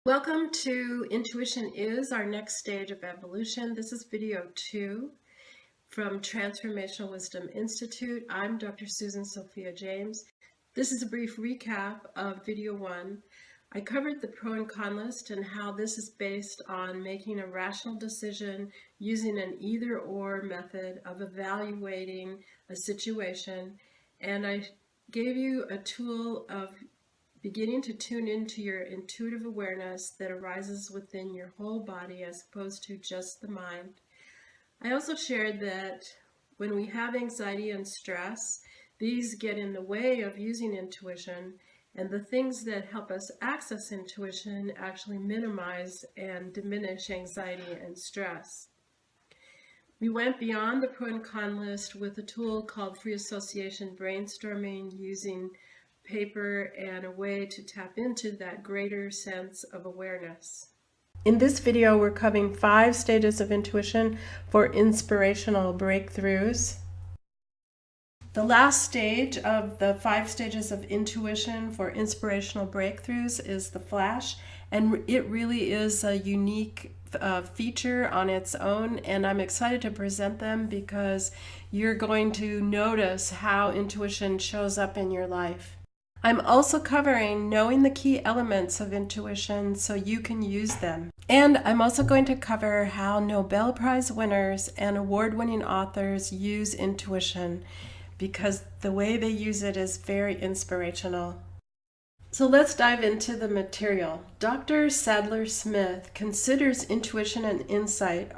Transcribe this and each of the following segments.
Welcome to Intuition is our next stage of evolution. This is video 2 from Transformational Wisdom Institute. I'm Dr. Susan Sophia James. This is a brief recap of video 1. I covered the pro and con list and how this is based on making a rational decision using an either-or method of evaluating a situation. And I gave you a tool of beginning to tune into your intuitive awareness that arises within your whole body as opposed to just the mind. I also shared that when we have anxiety and stress, these get in the way of using intuition, and the things that help us access intuition actually minimize and diminish anxiety and stress. We went beyond the pro and con list with a tool called free association brainstorming, using paper and a way to tap into that greater sense of awareness. In this video, we're covering 5 stages of intuition for inspirational breakthroughs. The last stage of the 5 stages of intuition for inspirational breakthroughs is the flash, and it really is a unique feature on its own, and I'm excited to present them because you're going to notice how intuition shows up in your life. I'm also covering knowing the key elements of intuition so you can use them. And I'm also going to cover how Nobel Prize winners and award-winning authors use intuition, because the way they use it is very inspirational. So let's dive into the material. Dr. Sadler Smith considers intuition and insight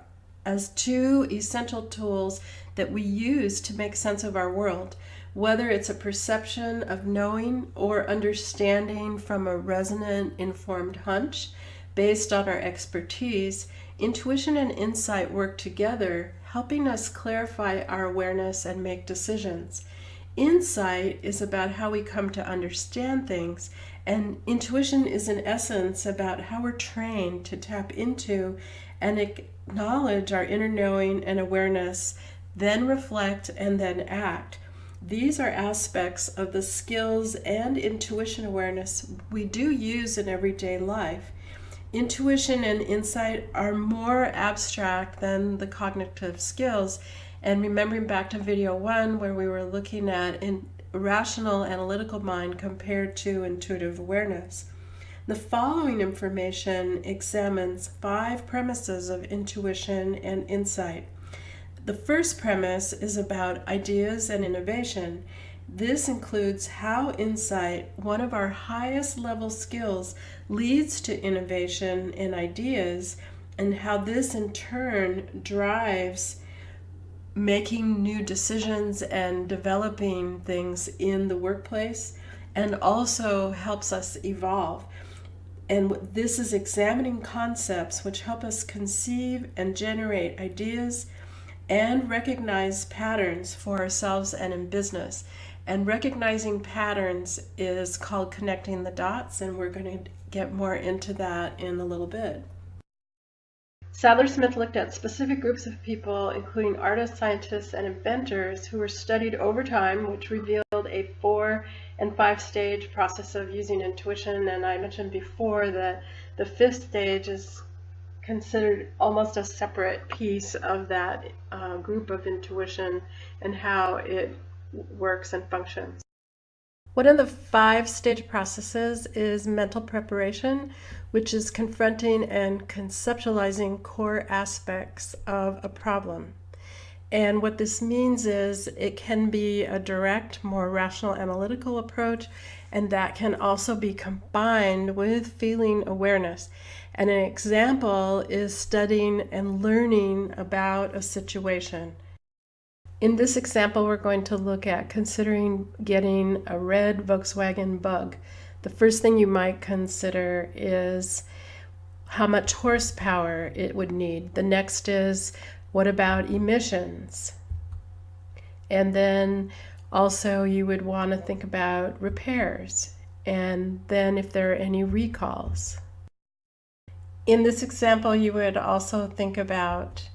as 2 essential tools that we use to make sense of our world. Whether it's a perception of knowing or understanding from a resonant, informed hunch based on our expertise, intuition and insight work together, helping us clarify our awareness and make decisions. Insight is about how we come to understand things, and intuition is in essence about how we're trained to tap into and acknowledge our inner knowing and awareness, then reflect and then act. These are aspects of the skills and intuition awareness we do use in everyday life. Intuition and insight are more abstract than the cognitive skills, and remembering back to video 1 where we were looking at rational analytical mind compared to intuitive awareness. The following information examines 5 premises of intuition and insight. The first premise is about ideas and innovation. This includes how insight, one of our highest level skills, leads to innovation and ideas, and how this in turn drives making new decisions and developing things in the workplace, and also helps us evolve. And this is examining concepts which help us conceive and generate ideas and recognize patterns for ourselves and in business. And recognizing patterns is called connecting the dots, and we're going to get more into that in a little bit. Sadler Smith looked at specific groups of people, including artists, scientists, and inventors, who were studied over time, which revealed a 4- and 5-stage process of using intuition. And I mentioned before that the 5th stage is considered almost a separate piece of that group of intuition and how it works and functions. One of the 5-stage processes is mental preparation, which is confronting and conceptualizing core aspects of a problem. And what this means is it can be a direct, more rational analytical approach, and that can also be combined with feeling awareness. And an example is studying and learning about a situation. In this example, we're going to look at considering getting a red Volkswagen Bug. The first thing you might consider is how much horsepower it would need. The next is, what about emissions? And then also you would want to think about repairs, and then if there are any recalls. In this example, you would also think about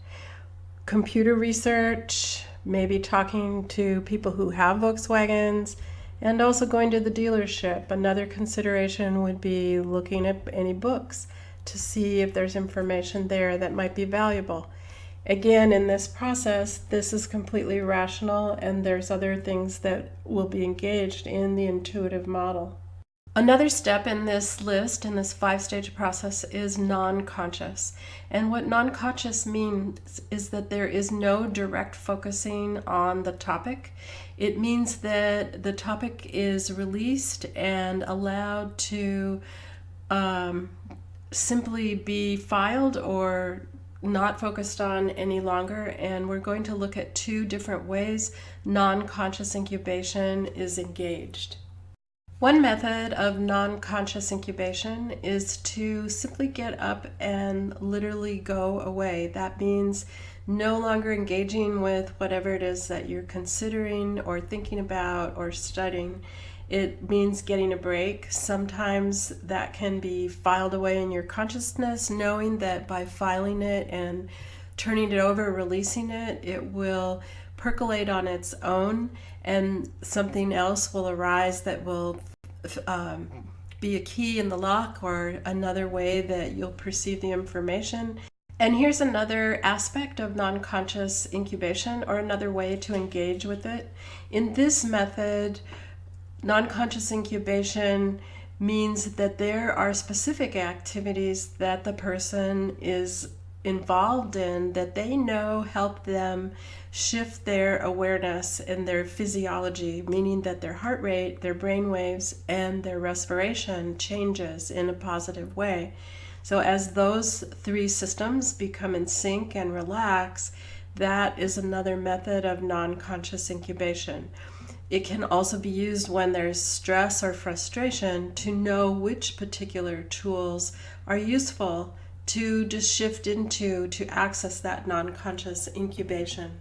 computer research, maybe talking to people who have Volkswagens, and also going to the dealership. Another consideration would be looking at any books. to see if there's information there that might be valuable. Again, in this process, this is completely rational, and there's other things that will be engaged in the intuitive model. Another step in this list, in this 5-stage process, is non-conscious. And what non-conscious means is that there is no direct focusing on the topic. It means that the topic is released and allowed to simply be filed or not focused on any longer. And we're going to look at 2 different ways non-conscious incubation is engaged. One method of non-conscious incubation is to simply get up and literally go away. That means no longer engaging with whatever it is that you're considering or thinking about or studying. It means getting a break. Sometimes that can be filed away in your consciousness, knowing that by filing it and turning it over, releasing it, it will percolate on its own, and something else will arise that will be a key in the lock or another way that you'll perceive the information. And here's another aspect of non-conscious incubation, or another way to engage with it. In this method, non-conscious incubation means that there are specific activities that the person is involved in that they know help them shift their awareness and their physiology, meaning that their heart rate, their brain waves, and their respiration changes in a positive way. So as those 3 systems become in sync and relax, that is another method of non-conscious incubation. It can also be used when there's stress or frustration to know which particular tools are useful to just shift into, to access that non-conscious incubation.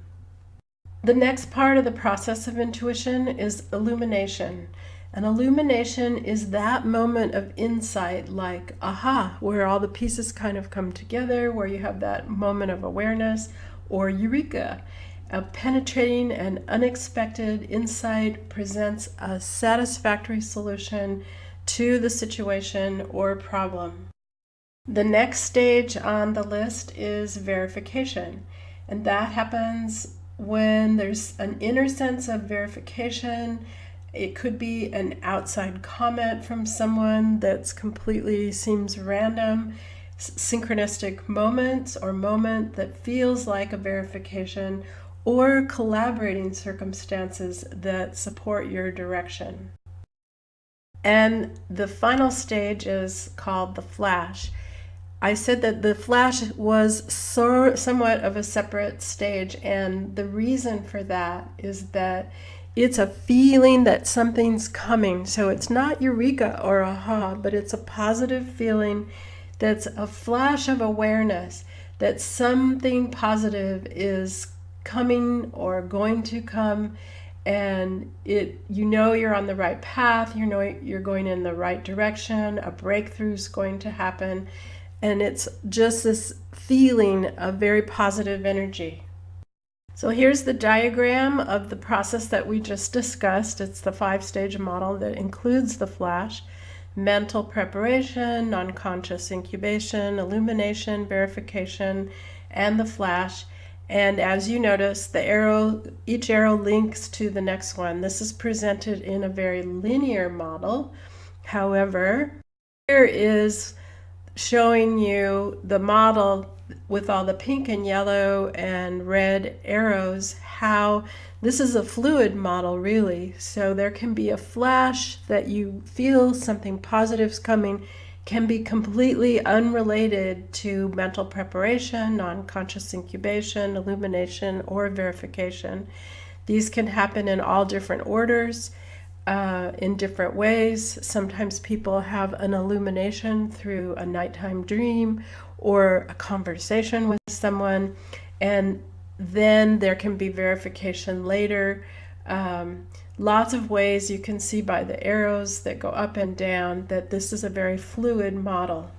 The next part of the process of intuition is illumination. And illumination is that moment of insight, like aha, where all the pieces kind of come together, where you have that moment of awareness, or eureka. A penetrating and unexpected insight presents a satisfactory solution to the situation or problem. The next stage on the list is verification, and that happens when there's an inner sense of verification. It could be an outside comment from someone that's completely seems random, synchronistic moments or moment that feels like a verification, or collaborating circumstances that support your direction. And the final stage is called the flash. I said that the flash was somewhat of a separate stage, and the reason for that is that it's a feeling that something's coming. So it's not eureka or aha, but it's a positive feeling that's a flash of awareness that something positive is coming or going to come, and you're on the right path, you're going in the right direction, a breakthrough's going to happen, and it's just this feeling of very positive energy. So here's the diagram of the process that we just discussed. It's the 5-stage model that includes the flash: mental preparation, non-conscious incubation, illumination, verification, and the flash. And as you notice, each arrow links to the next one. This is presented in a very linear model. However, here is showing you the model with all the pink and yellow and red arrows, how this is a fluid model, really. So there can be a flash that you feel something positive's coming, can be completely unrelated to mental preparation, non-conscious incubation, illumination, or verification. These can happen in all different orders, in different ways. Sometimes people have an illumination through a nighttime dream or a conversation with someone, and then there can be verification later. Lots of ways you can see by the arrows that go up and down that this is a very fluid model.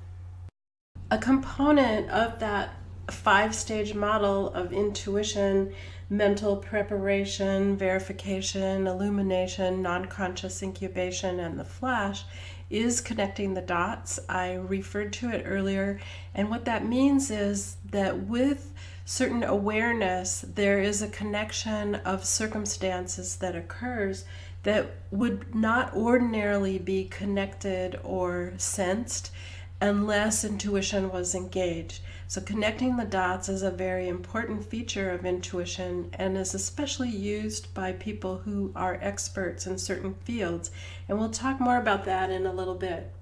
A component of that 5-stage model of intuition, mental preparation, verification, illumination, non-conscious incubation, and the flash is connecting the dots. I referred to it earlier, and what that means is that with certain awareness, there is a connection of circumstances that occurs that would not ordinarily be connected or sensed unless intuition was engaged. So connecting the dots is a very important feature of intuition and is especially used by people who are experts in certain fields. And we'll talk more about that in a little bit.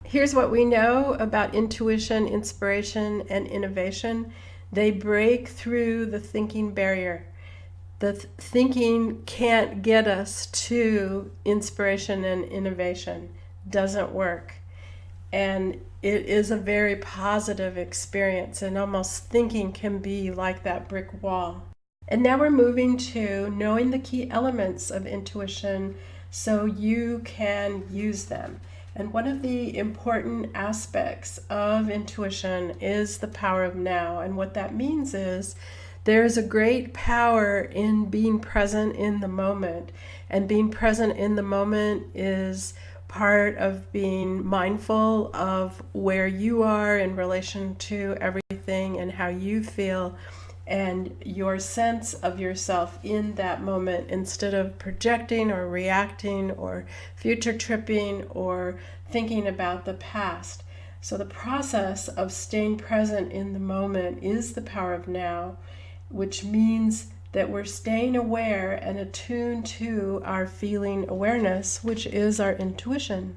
Here's what we know about intuition, inspiration, and innovation. They break through the thinking barrier. The thinking can't get us to inspiration and innovation. Doesn't work. And it is a very positive experience, and almost thinking can be like that brick wall. And now we're moving to knowing the key elements of intuition so you can use them. And one of the important aspects of intuition is the power of now. And what that means is there's a great power in being present in the moment. And being present in the moment is part of being mindful of where you are in relation to everything and how you feel and your sense of yourself in that moment, instead of projecting or reacting or future tripping or thinking about the past. So the process of staying present in the moment is the power of now, which means that we're staying aware and attuned to our feeling awareness, which is our intuition.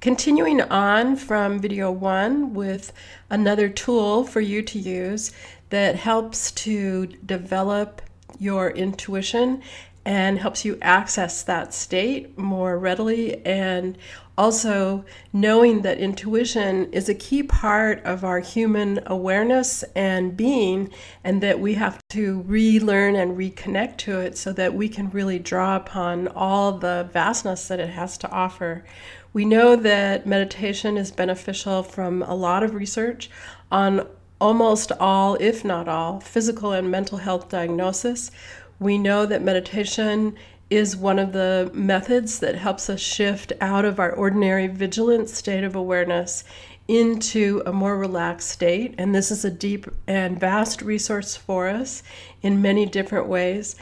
Continuing on from video 1 with another tool for you to use that helps to develop your intuition and helps you access that state more readily, and also knowing that intuition is a key part of our human awareness and being, and that we have to relearn and reconnect to it so that we can really draw upon all the vastness that it has to offer. We know that meditation is beneficial from a lot of research on almost all, if not all, physical and mental health diagnosis. We know that meditation is one of the methods that helps us shift out of our ordinary vigilant state of awareness into a more relaxed state. And this is a deep and vast resource for us in many different ways.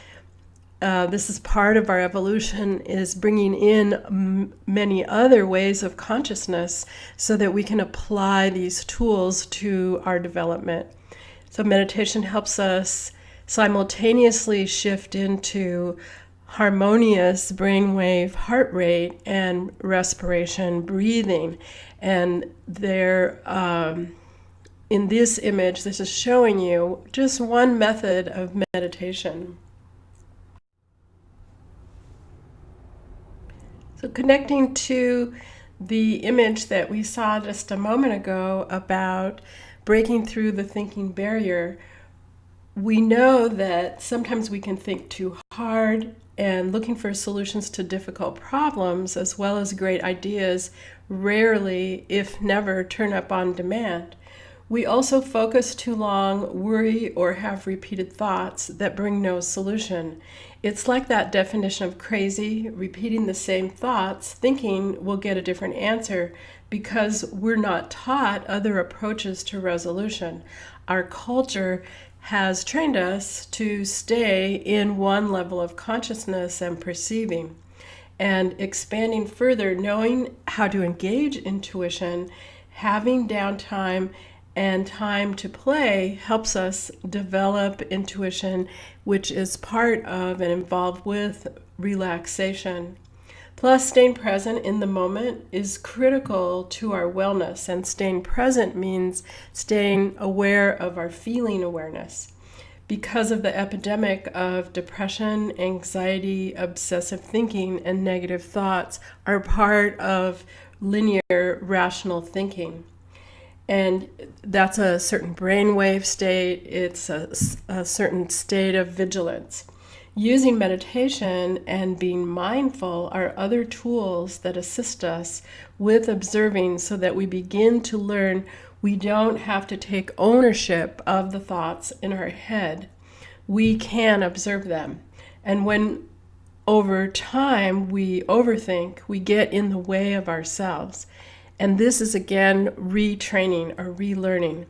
This is part of our evolution, is bringing in many other ways of consciousness so that we can apply these tools to our development. So meditation helps us simultaneously shift into harmonious brainwave heart rate and respiration breathing. And there, in this image, this is showing you just one method of meditation. So connecting to the image that we saw just a moment ago about breaking through the thinking barrier, we know that sometimes we can think too hard, and looking for solutions to difficult problems as well as great ideas rarely, if never, turn up on demand. We also focus too long, worry, or have repeated thoughts that bring no solution. It's like that definition of crazy, repeating the same thoughts, thinking we'll get a different answer because we're not taught other approaches to resolution. Our culture has trained us to stay in one level of consciousness and perceiving. And expanding further, knowing how to engage intuition, having downtime and time to play helps us develop intuition, which is part of and involved with relaxation. Plus, staying present in the moment is critical to our wellness, and staying present means staying aware of our feeling awareness. Because of the epidemic of depression, anxiety, obsessive thinking, and negative thoughts are part of linear rational thinking. And that's a certain brainwave state, it's a certain state of vigilance. Using meditation and being mindful are other tools that assist us with observing so that we begin to learn we don't have to take ownership of the thoughts in our head. We can observe them. And when over time, we overthink, we get in the way of ourselves. And this is again retraining or relearning.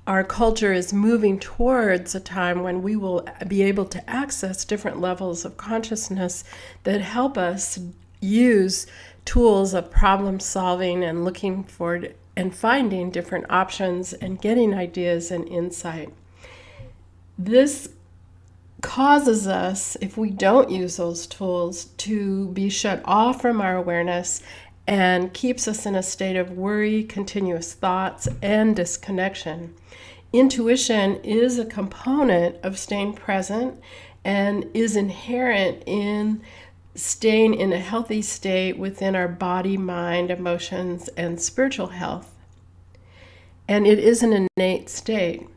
Our culture is moving towards a time when we will be able to access different levels of consciousness that help us use tools of problem solving and looking for and finding different options and getting ideas and insight. This causes us, if we don't use those tools, to be shut off from our awareness and keeps us in a state of worry, continuous thoughts, and disconnection. Intuition is a component of staying present and is inherent in staying in a healthy state within our body, mind, emotions, and spiritual health. And it is an innate state.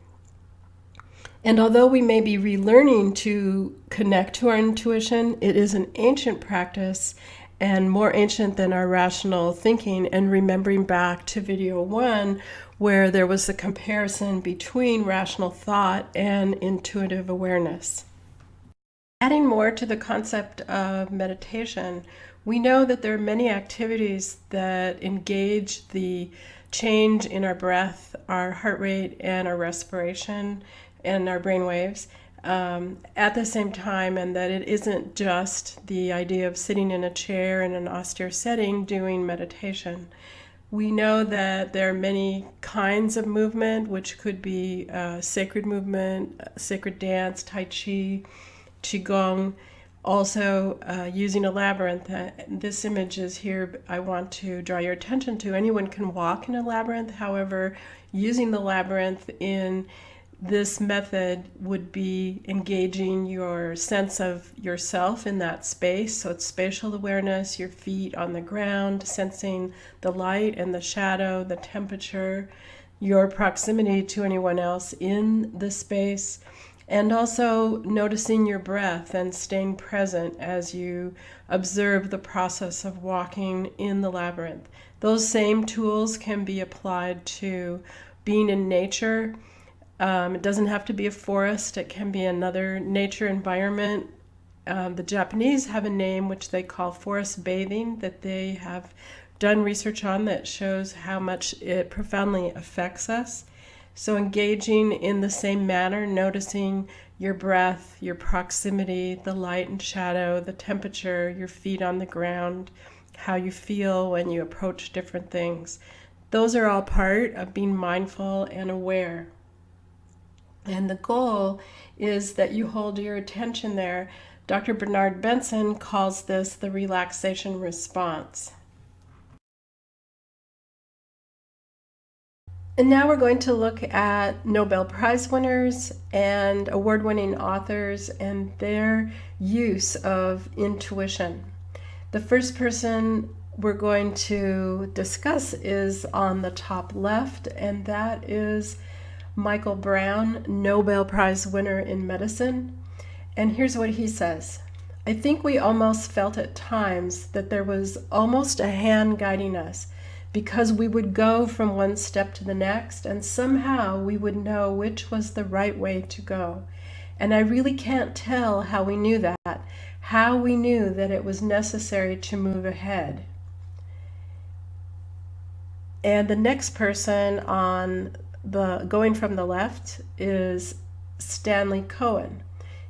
And although we may be relearning to connect to our intuition, it is an ancient practice and more ancient than our rational thinking. And remembering back to video 1, where there was a comparison between rational thought and intuitive awareness. Adding more to the concept of meditation, we know that there are many activities that engage the change in our breath, our heart rate, and our respiration, and our brain waves at the same time, and that it isn't just the idea of sitting in a chair in an austere setting doing meditation. We know that there are many kinds of movement, which could be sacred movement, sacred dance, Tai Chi, Qigong, also using a labyrinth. This image is here, I want to draw your attention to. Anyone can walk in a labyrinth. However, using the labyrinth in this method would be engaging your sense of yourself in that space. So it's spatial awareness, your feet on the ground, sensing the light and the shadow, the temperature, your proximity to anyone else in the space, and also noticing your breath and staying present as you observe the process of walking in the labyrinth. Those same tools can be applied to being in nature. It doesn't have to be a forest. It can be another nature environment. The Japanese have a name which they call forest bathing that they have done research on that shows how much it profoundly affects us. So engaging in the same manner, noticing your breath, your proximity, the light and shadow, the temperature, your feet on the ground, how you feel when you approach different things. Those are all part of being mindful and aware. And the goal is that you hold your attention there. Dr. Bernard Benson calls this the relaxation response. And now we're going to look at Nobel Prize winners and award-winning authors and their use of intuition. The first person we're going to discuss is on the top left, and that is Michael Brown, Nobel Prize winner in medicine. And here's what he says. I think we almost felt at times that there was almost a hand guiding us, because we would go from one step to the next, and somehow we would know which was the right way to go. And I really can't tell how we knew that, how we knew that it was necessary to move ahead. And the next person on the going from the left is Stanley Cohen.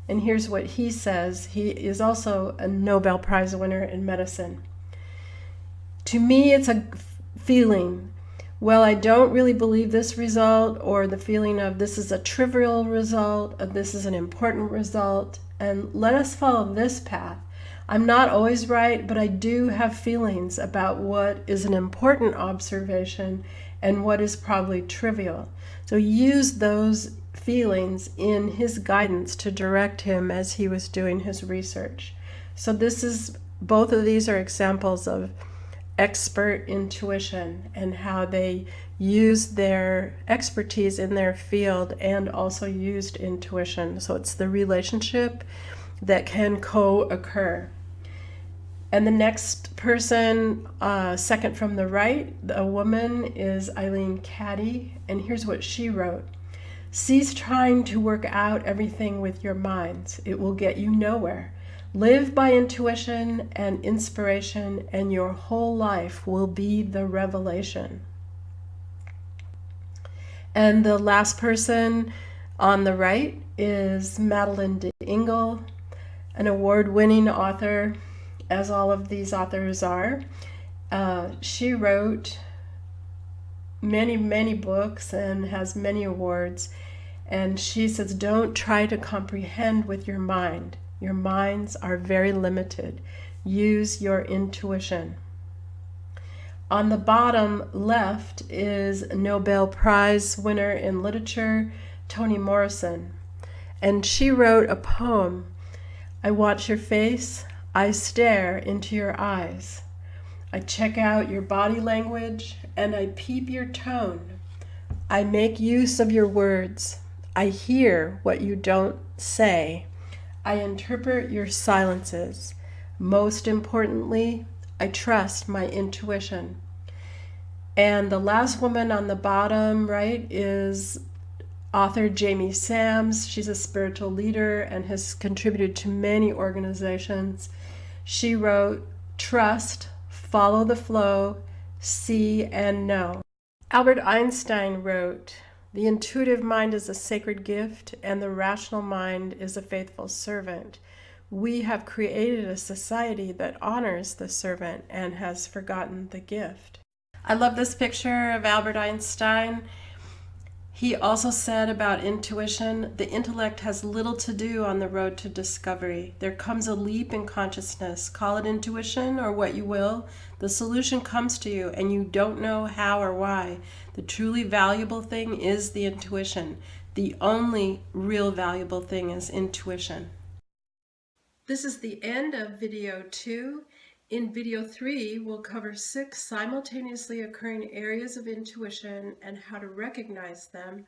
And here's what he says. He is also a Nobel Prize winner in medicine. To me, it's a feeling. Well, I don't really believe this result, or the feeling of this is a trivial result, of this is an important result, and let us follow this path. I'm not always right, but I do have feelings about what is an important observation and what is probably trivial. So use those feelings in his guidance to direct him as he was doing his research. So both of these are examples of expert intuition and how they used their expertise in their field and also used intuition. So it's the relationship that can co-occur. And the next person, second from the right, a woman, is Eileen Caddy. And here's what she wrote. Cease trying to work out everything with your minds. It will get you nowhere. Live by intuition and inspiration, and your whole life will be the revelation. And the last person on the right is Madeline D'Engle, an award-winning author, as all of these authors are. She wrote many books and has many awards. And she says, don't try to comprehend with your mind. Your minds are very limited. Use your intuition. On the bottom left is Nobel Prize winner in literature, Toni Morrison. And she wrote a poem. I watch your face. I stare into your eyes. I check out your body language and I peep your tone. I make use of your words. I hear what you don't say. I interpret your silences. Most importantly, I trust my intuition. And the last woman on the bottom right is author Jamie Sams. She's a spiritual leader and has contributed to many organizations. She wrote, Trust, Follow the Flow, See and Know. Albert Einstein wrote, the intuitive mind is a sacred gift, and the rational mind is a faithful servant. We have created a society that honors the servant and has forgotten the gift. I love this picture of Albert Einstein. He also said about intuition, the intellect has little to do on the road to discovery. There comes a leap in consciousness. Call it intuition or what you will. The solution comes to you and you don't know how or why. The truly valuable thing is the intuition. The only real valuable thing is intuition. This is the end of video 2. In video 3, we'll cover 6 simultaneously occurring areas of intuition and how to recognize them,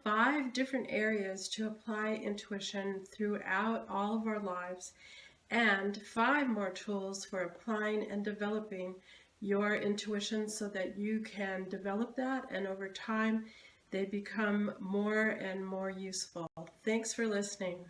5 different areas to apply intuition throughout all of our lives, and 5 more tools for applying and developing your intuition so that you can develop that, and over time they become more and more useful. Thanks for listening.